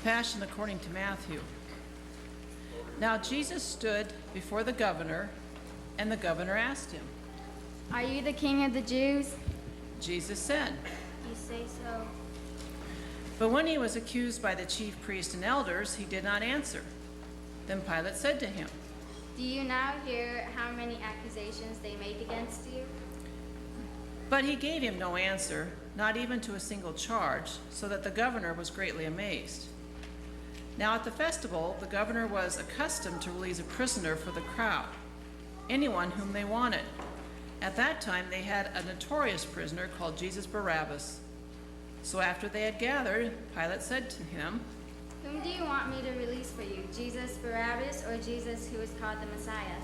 Passion according to Matthew. Now Jesus stood before the governor, and the governor asked him, "Are you the king of the Jews?" Jesus said, "You say so." But when he was accused by the chief priests and elders, he did not answer. Then Pilate said to him, "Do you now hear how many accusations they make against you?" But he gave him no answer, not even to a single charge, so that the governor was greatly amazed. Now at the festival, the governor was accustomed to release a prisoner for the crowd, anyone whom they wanted. At that time, they had a notorious prisoner called Jesus Barabbas. So after they had gathered, Pilate said to him, "Whom do you want me to release for you, Jesus Barabbas or Jesus who is called the Messiah?"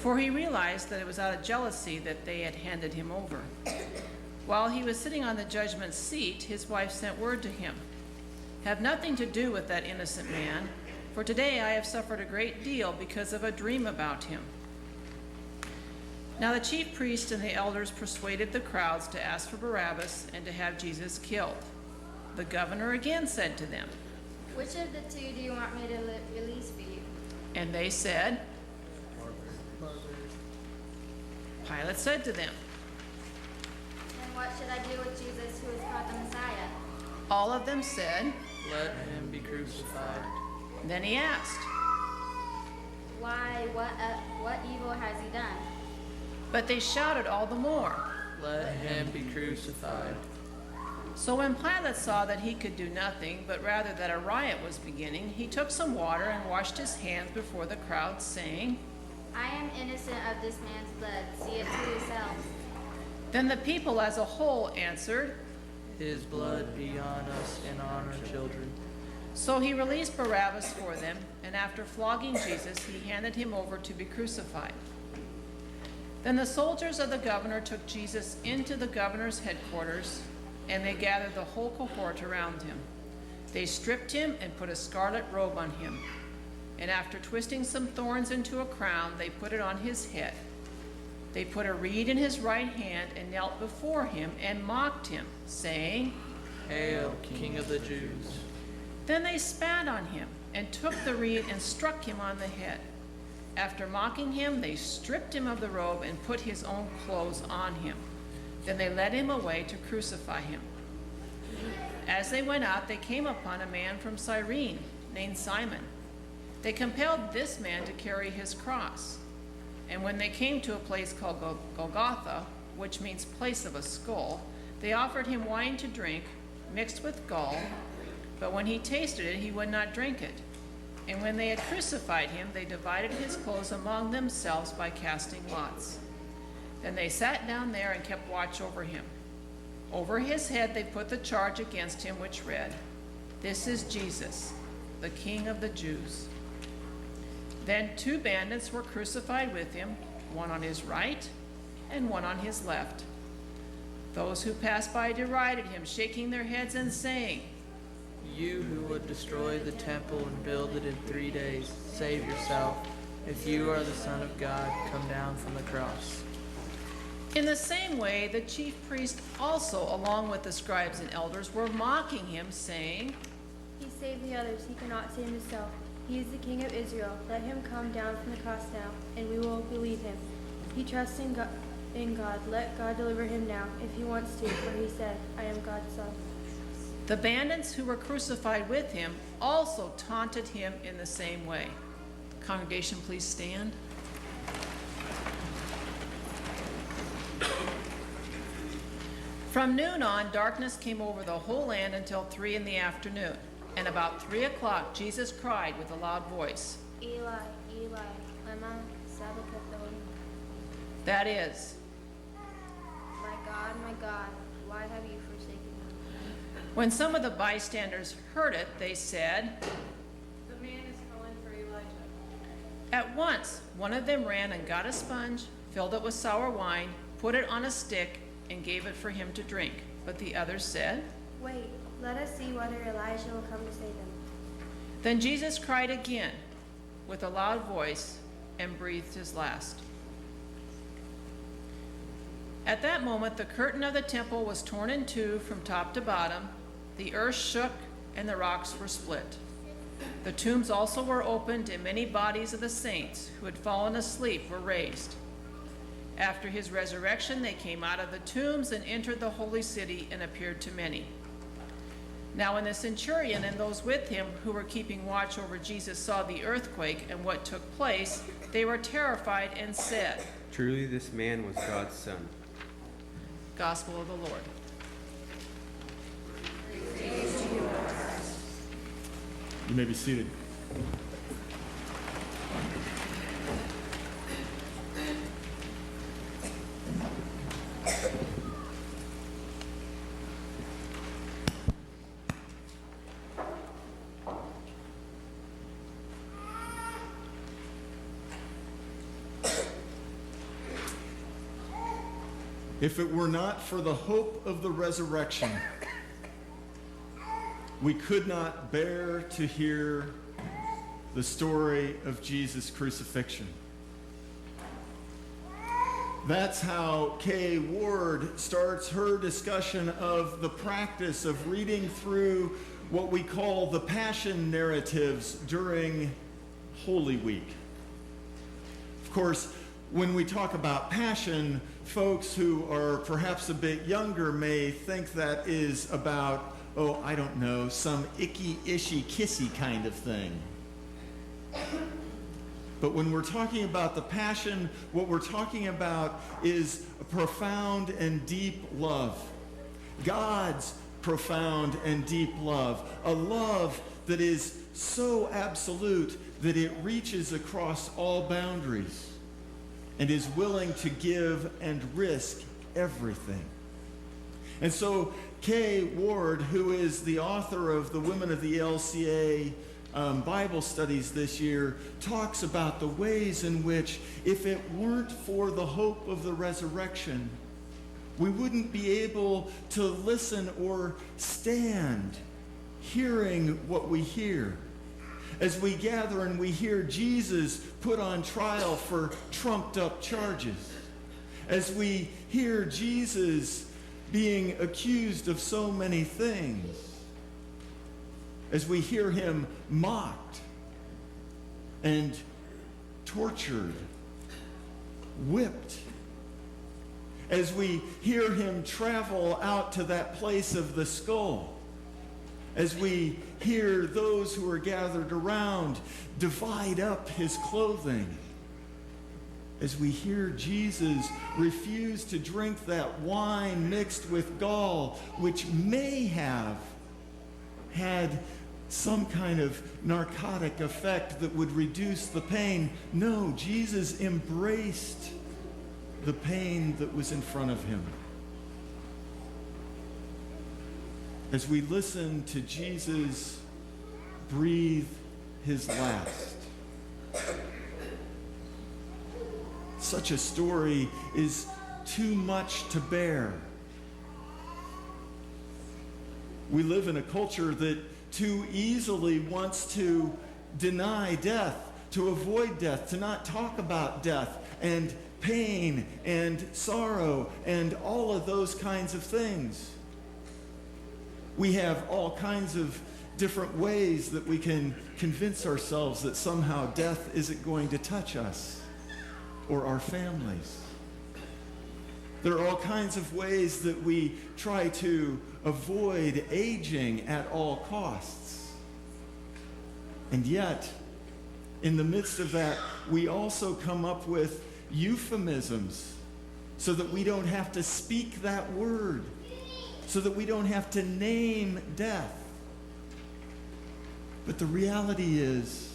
For he realized that it was out of jealousy that they had handed him over. While he was sitting on the judgment seat, his wife sent word to him, "Have nothing to do with that innocent man, for today I have suffered a great deal because of a dream about him." Now the chief priests and the elders persuaded the crowds to ask for Barabbas and to have Jesus killed. The governor again said to them, "Which of the two do you want me to release for you?" and they said, Pilate said to them, "Then what should I do with Jesus who is called the Messiah?" all of them said, "Let him be crucified." Then he asked, "Why, what evil has he done?" but they shouted all the more. "Let him be crucified." So when Pilate saw that he could do nothing, but rather that a riot was beginning, he took some water and washed his hands before the crowd, saying, "I am innocent of this man's blood. See it for yourselves." Then the people as a whole answered, "His blood be on us and on our children." So he released Barabbas for them, and after flogging Jesus, he handed him over to be crucified. Then the soldiers of the governor took Jesus into the governor's headquarters, and they gathered the whole cohort around him. They stripped him and put a scarlet robe on him, and after twisting some thorns into a crown, they put it on his head. They put a reed in his right hand and knelt before him and mocked him, saying, "Hail, King of the Jews." Then they spat on him and took the reed and struck him on the head. After mocking him, they stripped him of the robe and put his own clothes on him. Then they led him away to crucify him. As they went out, they came upon a man from Cyrene named Simon. They compelled this man to carry his cross. And when they came to a place called Golgotha, which means place of a skull, they offered him wine to drink, mixed with gall, but when he tasted it, he would not drink it. And when they had crucified him, they divided his clothes among themselves by casting lots. Then they sat down there and kept watch over him. Over his head they put the charge against him, which read, "This is Jesus, the King of the Jews." Then 2 bandits were crucified with him, one on his right and one on his left. Those who passed by derided him, shaking their heads and saying, "You who would destroy the temple and build it in 3 days, save yourself. If you are the Son of God, come down from the cross." In the same way, the chief priests also, along with the scribes and elders, were mocking him, saying, "He saved the others, he cannot save himself. He is the King of Israel. Let him come down from the cross now, and we will believe him. He trusts in God. Let God deliver him now, if he wants to, for he said, 'I am God's son.'" The bandits who were crucified with him also taunted him in the same way. Congregation, please stand. From noon on, darkness came over the whole land until 3 in the afternoon. And about 3 o'clock, Jesus cried with a loud voice, "Eli, Eli, lema sabachthani?" That is, My God, why have you forsaken me?" when some of the bystanders heard it, they said, "The man is calling for Elijah." At once, one of them ran and got a sponge, filled it with sour wine, put it on a stick, and gave it for him to drink. But the others said, "Wait, let us see whether Elijah will come to save him." Then Jesus cried again with a loud voice and breathed his last. At that moment, the curtain of the temple was torn in two from top to bottom. The earth shook, and the rocks were split. The tombs also were opened, and many bodies of the saints who had fallen asleep were raised. After his resurrection, they came out of the tombs and entered the holy city and appeared to many. Now when the centurion and those with him who were keeping watch over Jesus saw the earthquake and what took place, they were terrified and said, Truly this man was God's son. Gospel of the Lord. You may be seated. If it were not for the hope of the resurrection, we could not bear to hear the story of Jesus' crucifixion. That's how Kay Ward starts her discussion of the practice of reading through what we call the Passion narratives during Holy Week. Of course, when we talk about Passion, folks who are perhaps a bit younger may think that is about, oh, I don't know, some icky, ishy, kissy kind of thing. But when we're talking about the Passion, what we're talking about is a profound and deep love. God's profound and deep love. A love that is so absolute that it reaches across all boundaries and is willing to give and risk everything. And so Kay Ward, who is the author of the Women of the LCA Bible studies this year, talks about the ways in which, if it weren't for the hope of the resurrection, we wouldn't be able to listen or stand hearing what we hear. As we gather and we hear Jesus put on trial for trumped up charges. As we hear Jesus being accused of so many things. As we hear him mocked and tortured, whipped. As we hear him travel out to that place of the skull. As we hear those who are gathered around divide up his clothing. As we hear Jesus refuse to drink that wine mixed with gall, which may have had some kind of narcotic effect that would reduce the pain. No, Jesus embraced the pain that was in front of him. As we listen to Jesus breathe his last. Such a story is too much to bear. We live in a culture that too easily wants to deny death, to avoid death, to not talk about death and pain and sorrow and all of those kinds of things. We have all kinds of different ways that we can convince ourselves that somehow death isn't going to touch us or our families. There are all kinds of ways that we try to avoid aging at all costs. And yet, in the midst of that, we also come up with euphemisms so that we don't have to speak that word, so that we don't have to name death. But the reality is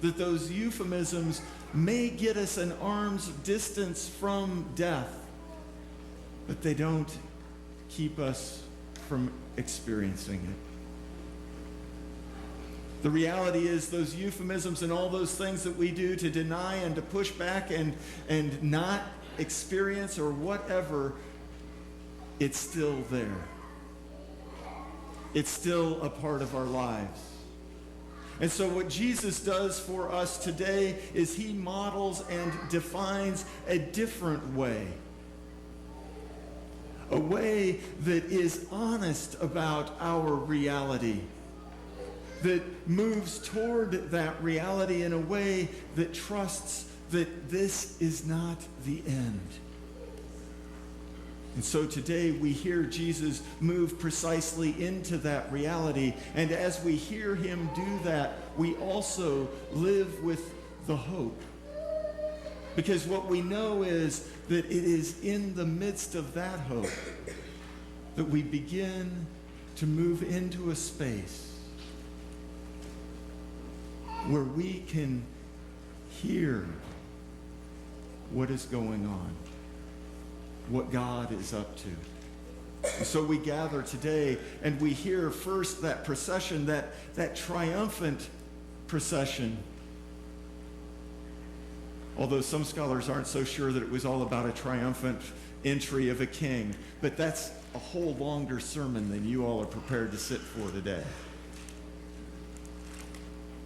that those euphemisms may get us an arm's distance from death, but they don't keep us from experiencing it. The reality is those euphemisms and all those things that we do to deny and to push back and not experience or whatever, it's still there. It's still a part of our lives. And so what Jesus does for us today is he models and defines a different way. A way that is honest about our reality. that moves toward that reality in a way that trusts that this is not the end. And so today we hear Jesus move precisely into that reality. And as we hear him do that, we also live with the hope. Because what we know is that it is in the midst of that hope that we begin to move into a space where we can hear what is going on, what God is up to. And so we gather today and we hear first that procession, that triumphant procession. Although some scholars aren't so sure that it was all about a triumphant entry of a king. But that's a whole longer sermon than you all are prepared to sit for today.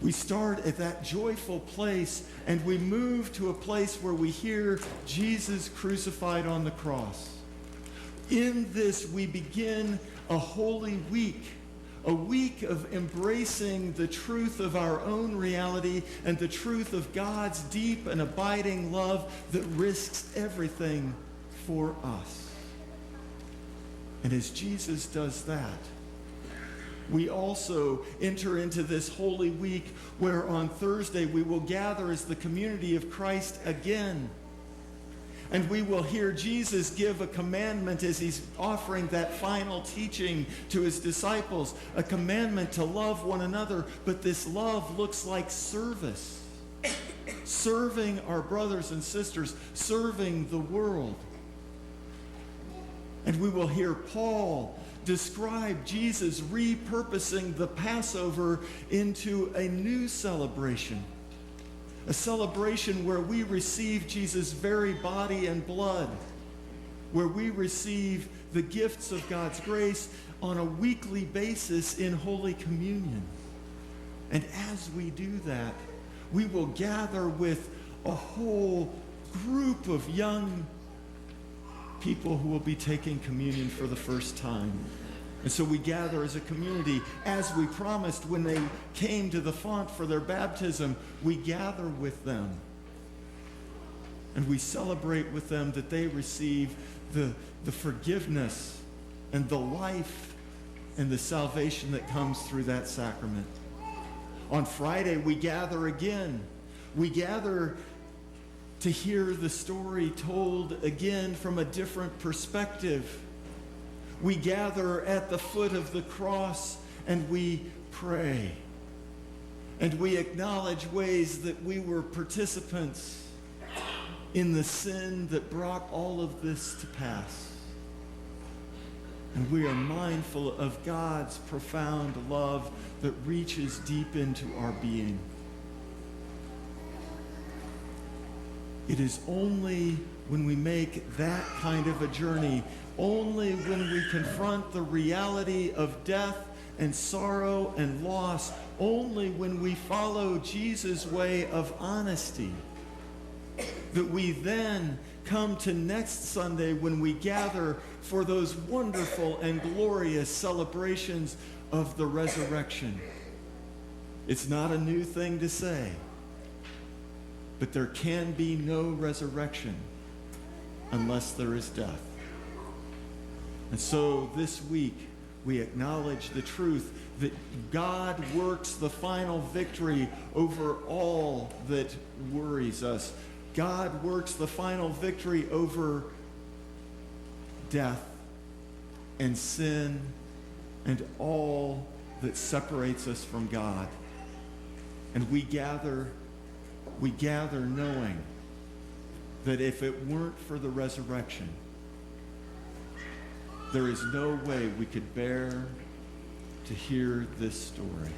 We start at that joyful place and we move to a place where we hear Jesus crucified on the cross. In this, we begin a holy week, a week of embracing the truth of our own reality and the truth of God's deep and abiding love that risks everything for us. And as Jesus does that, we also enter into this holy week where on Thursday we will gather as the community of Christ again. And we will hear Jesus give a commandment as he's offering that final teaching to his disciples, a commandment to love one another. But this love looks like service, serving our brothers and sisters, serving the world. And we will hear Paul describe Jesus repurposing the Passover into a new celebration. A celebration where we receive Jesus' very body and blood, where we receive the gifts of God's grace on a weekly basis in Holy Communion. And as we do that, we will gather with a whole group of young people who will be taking communion for the first time. And so we gather as a community, as we promised when they came to the font for their baptism, we gather with them. And we celebrate with them that they receive the forgiveness and the life and the salvation that comes through that sacrament. On Friday, we gather again. We gather to hear the story told again from a different perspective. We gather at the foot of the cross and we pray. And we acknowledge ways that we were participants in the sin that brought all of this to pass. And we are mindful of God's profound love that reaches deep into our being. It is only when we make that kind of a journey, only when we confront the reality of death and sorrow and loss, only when we follow Jesus' way of honesty, that we then come to next Sunday when we gather for those wonderful and glorious celebrations of the resurrection. It's not a new thing to say, but there can be no resurrection unless there is death. And so this week, we acknowledge the truth that God works the final victory over all that worries us. God works the final victory over death and sin and all that separates us from God. And we gather knowing that if it weren't for the resurrection, there is no way we could bear to hear this story.